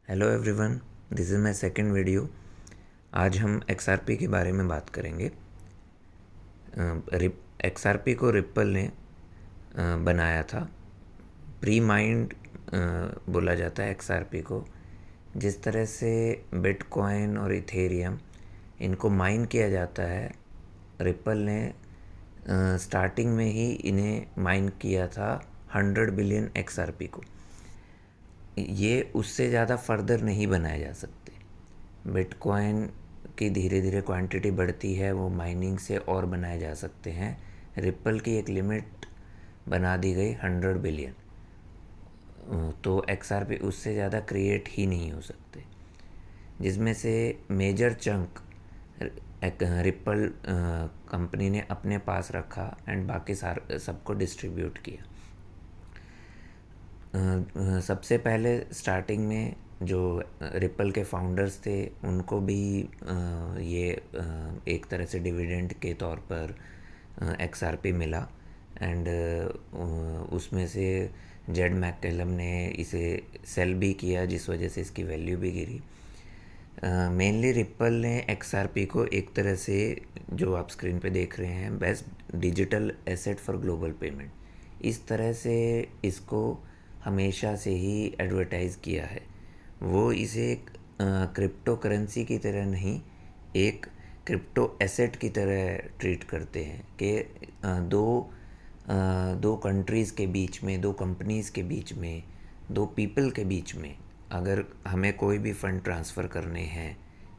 Hello everyone, this is my second video. आज हम XRP के बारे में बात करेंगे। XRP को रिप्पल ने बनाया था। प्री माइंड बोला जाता है XRP को। जिस तरह से बिटकॉइन और इथेरियम इनको माइन किया जाता है, रिप्पल ने स्टार्टिंग में ही इन्हें माइन किया था 100 बिलियन XRP को। ये उससे ज़्यादा फर्दर नहीं बनाए जा सकते। बिटकॉइन की धीरे धीरे क्वांटिटी बढ़ती है, वो माइनिंग से और बनाए जा सकते हैं। रिप्पल की एक लिमिट बना दी गई 100 बिलियन, तो XRP उससे ज़्यादा क्रिएट ही नहीं हो सकते, जिसमें से मेजर चंक रिप्पल कंपनी ने अपने पास रखा एंड बाकी सबको डिस्ट्रीब्यूट किया। सबसे पहले स्टार्टिंग में जो रिप्पल के फाउंडर्स थे उनको भी ये एक तरह से डिविडेंड के तौर पर XRP मिला एंड उसमें से जेड मैककेलम ने इसे सेल भी किया, जिस वजह से इसकी वैल्यू भी गिरी। मेनली रिप्पल ने XRP को एक तरह से, जो आप स्क्रीन पे देख रहे हैं, best digital asset for global payment, इस तरह से इसको हमेशा से ही एडवर्टाइज़ किया है। वो इसे एक क्रिप्टो करेंसी की तरह नहीं, एक क्रिप्टो एसेट की तरह ट्रीट करते हैं कि दो कंट्रीज़ के बीच में, दो कंपनीज़ के बीच में, दो पीपल के बीच में अगर हमें कोई भी फ़ंड ट्रांसफ़र करने हैं,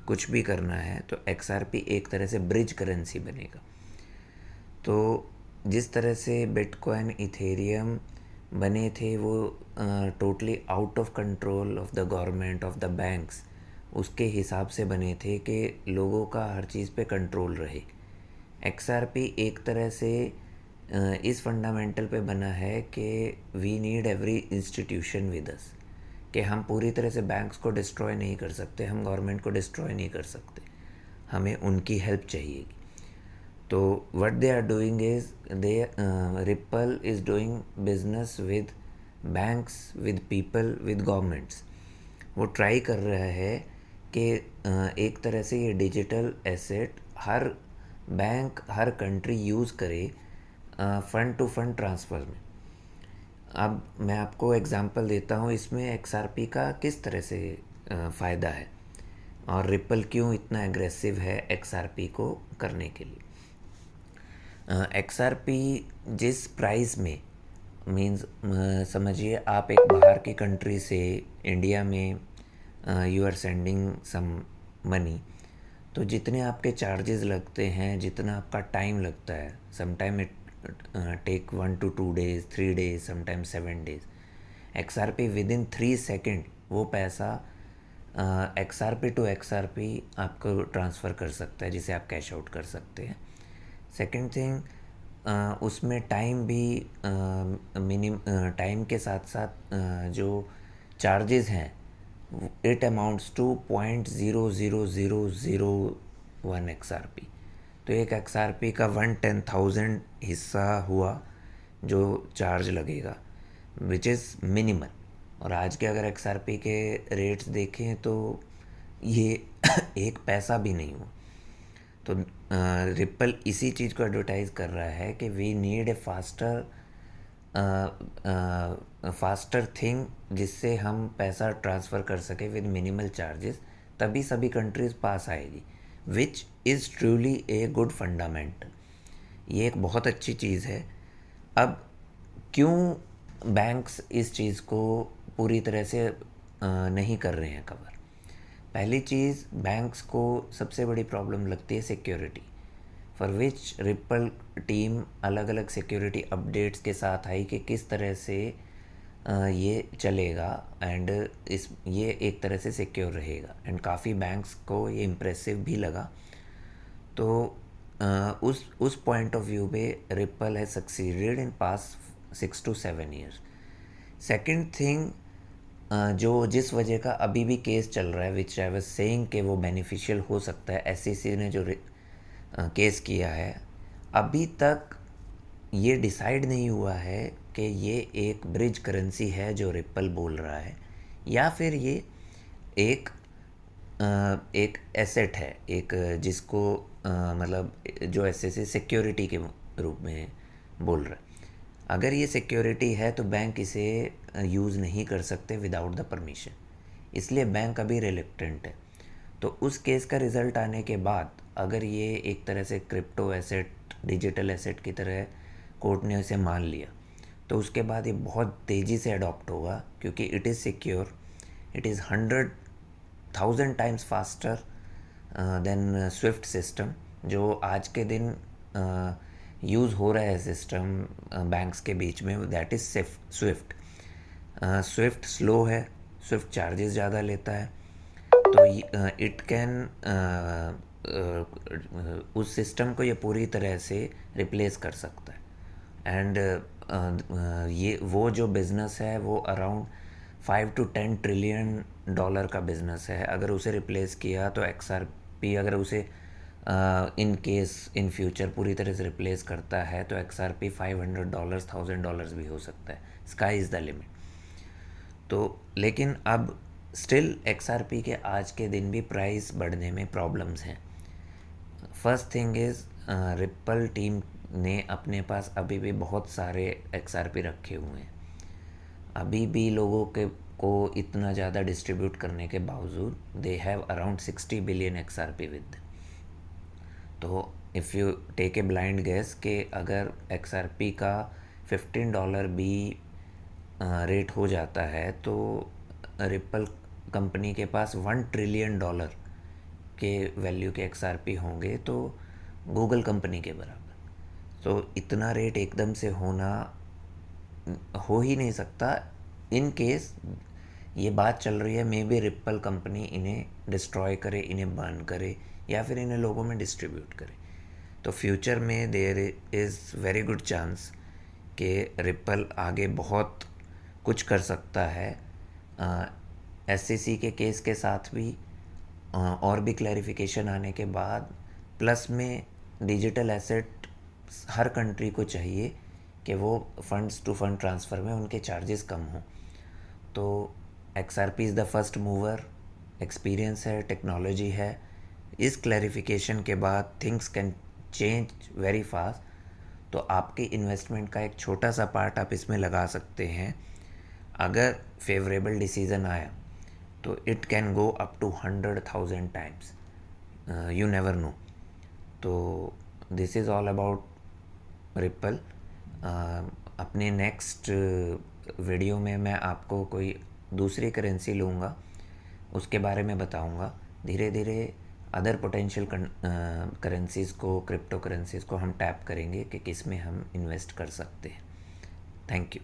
कुछ भी करना है, तो XRP एक तरह से ब्रिज करेंसी बनेगा। तो जिस तरह से बिटकॉइन, इथेरियम बने थे वो totally out of control of the government, of the banks, उसके हिसाब से बने थे कि लोगों का हर चीज़ पे कंट्रोल रहे। XRP एक तरह से इस फंडामेंटल पे बना है कि we need every institution with us, कि हम पूरी तरह से बैंक्स को डिस्ट्रॉय नहीं कर सकते, हम गवर्नमेंट को डिस्ट्रॉय नहीं कर सकते, हमें उनकी हेल्प चाहिए। तो what they are doing is Ripple is doing business with banks, with people, with governments। वो ट्राई कर रहा है कि एक तरह से ये डिजिटल एसेट हर बैंक, हर कंट्री यूज़ करे फ़ंड टू फंड ट्रांसफ़र में। अब मैं आपको एग्जांपल देता हूँ इसमें XRP का किस तरह से फ़ायदा है और रिप्पल क्यों इतना एग्रेसिव है XRP को करने के लिए। XRP जिस प्राइस में, मीन्स समझिए आप एक बाहर की कंट्री से इंडिया में you are sending some money, तो जितने आपके चार्जेस लगते हैं, जितना आपका टाइम लगता है, sometime it take 1 to 2 days, 3 days, sometime 7 days, XRP within 3 second वो पैसा XRP टू XRP आपको ट्रांसफ़र कर सकता है, जिसे आप कैश आउट कर सकते हैं। सेकेंड थिंग, उसमें टाइम भी टाइम के साथ साथ जो चार्जेस हैं, इट अमाउंट्स टू 0.00001 XRP। तो एक XRP का 1/10,000 हिस्सा हुआ जो चार्ज लगेगा, विच इज़ मिनिमल। और आज के अगर XRP के रेट्स देखें तो ये एक पैसा भी नहीं हुआ। तो रिप्पल इसी चीज़ को एडवर्टाइज़ कर रहा है कि we need a faster thing, जिससे हम पैसा ट्रांसफ़र कर सके विद मिनिमल चार्जेस, तभी सभी कंट्रीज़ पास आएगी, which is truly a good fundament. ये एक बहुत अच्छी चीज़ है। अब क्यों बैंक्स इस चीज़ को पूरी तरह से नहीं कर रहे हैं कवर? पहली चीज़, बैंक्स को सबसे बड़ी प्रॉब्लम लगती है security, for which ripple team अलग अलग सिक्योरिटी अपडेट्स के साथ आई कि किस तरह से ये चलेगा एंड ये एक तरह से सिक्योर रहेगा, एंड काफ़ी बैंक्स को ये इम्प्रेसिव भी लगा। तो उस पॉइंट ऑफ व्यू पे ripple has succeeded in past 6 to 7 years। Second thing, जो जिस वजह का अभी भी केस चल रहा है, विच आई वाज सेइंग कि वो बेनिफिशियल हो सकता है, SEC ने जो केस किया है, अभी तक ये डिसाइड नहीं हुआ है कि ये एक ब्रिज करेंसी है जो रिप्पल बोल रहा है, या फिर ये एक एक एसेट है, एक जिसको मतलब जो एसएससी सिक्योरिटी के रूप में बोल रहा है। अगर ये सिक्योरिटी है तो बैंक इसे यूज़ नहीं कर सकते विदाउट द परमिशन, इसलिए बैंक अभी रिलेक्टेंट है। तो उस केस का रिज़ल्ट आने के बाद अगर ये एक तरह से क्रिप्टो एसेट, डिजिटल एसेट की तरह कोर्ट ने इसे मान लिया, तो उसके बाद ये बहुत तेज़ी से अडॉप्ट होगा, क्योंकि it is secure, it is 100,000 times faster than Swift system, जो आज के दिन यूज़ हो रहा है सिस्टम बैंक्स के बीच में, that is Swift. Swift slow है, स्विफ्ट चार्जेस ज़्यादा लेता है, तो इट कैन उस सिस्टम को ये पूरी तरह से रिप्लेस कर सकता है। एंड ये वो जो बिज़नेस है वो अराउंड 5 to 10 ट्रिलियन डॉलर का बिज़नेस है। अगर उसे रिप्लेस किया तो XRP, अगर उसे इन केस इन फ्यूचर पूरी तरह से रिप्लेस करता है तो XRP $500, $1,000 भी हो सकता है। Sky is the limit. तो लेकिन अब स्टिल XRP के आज के दिन भी प्राइस बढ़ने में प्रॉब्लम्स हैं। First thing is ripple team ने अपने पास अभी भी बहुत सारे XRP रखे हुए हैं। अभी भी लोगों के को इतना ज़्यादा डिस्ट्रीब्यूट करने के बावजूद they have around 60 billion XRP with. तो if you take a blind guess कि अगर XRP का $15 भी रेट हो जाता है तो रिप्पल कंपनी के पास $1 ट्रिलियन के वैल्यू के XRP होंगे, तो गूगल कंपनी के बराबर। तो इतना रेट एकदम से होना हो ही नहीं सकता। इन केस ये बात चल रही है मे बी रिप्पल कंपनी इन्हें डिस्ट्रॉय करे, इन्हें बर्न करे, या फिर इन्हें लोगों में डिस्ट्रीब्यूट करे। तो फ्यूचर में there is very good chance कि रिप्पल आगे बहुत कुछ कर सकता है। SEC के केस के साथ भी और भी क्लैरिफिकेशन आने के बाद, प्लस में डिजिटल एसेट हर कंट्री को चाहिए कि वो फंड्स टू फंड ट्रांसफ़र में उनके चार्जेस कम हों। तो XRP is the first mover, experience है, टेक्नोलॉजी है। इस क्लैरिफिकेशन के बाद things can change very fast. तो आपके इन्वेस्टमेंट का एक छोटा सा पार्ट आप इसमें लगा सकते हैं। अगर फेवरेबल डिसीज़न आया तो it can go up to 100,000 times, you never know. तो this is all about Ripple. अपने नेक्स्ट वीडियो में मैं आपको कोई दूसरी करेंसी लूँगा, उसके बारे में बताऊँगा। धीरे धीरे अदर पोटेंशियल करेंसीज़ को, क्रिप्टो करेंसीज़ को हम टैप करेंगे कि किस में हम इन्वेस्ट कर सकते हैं। Thank you.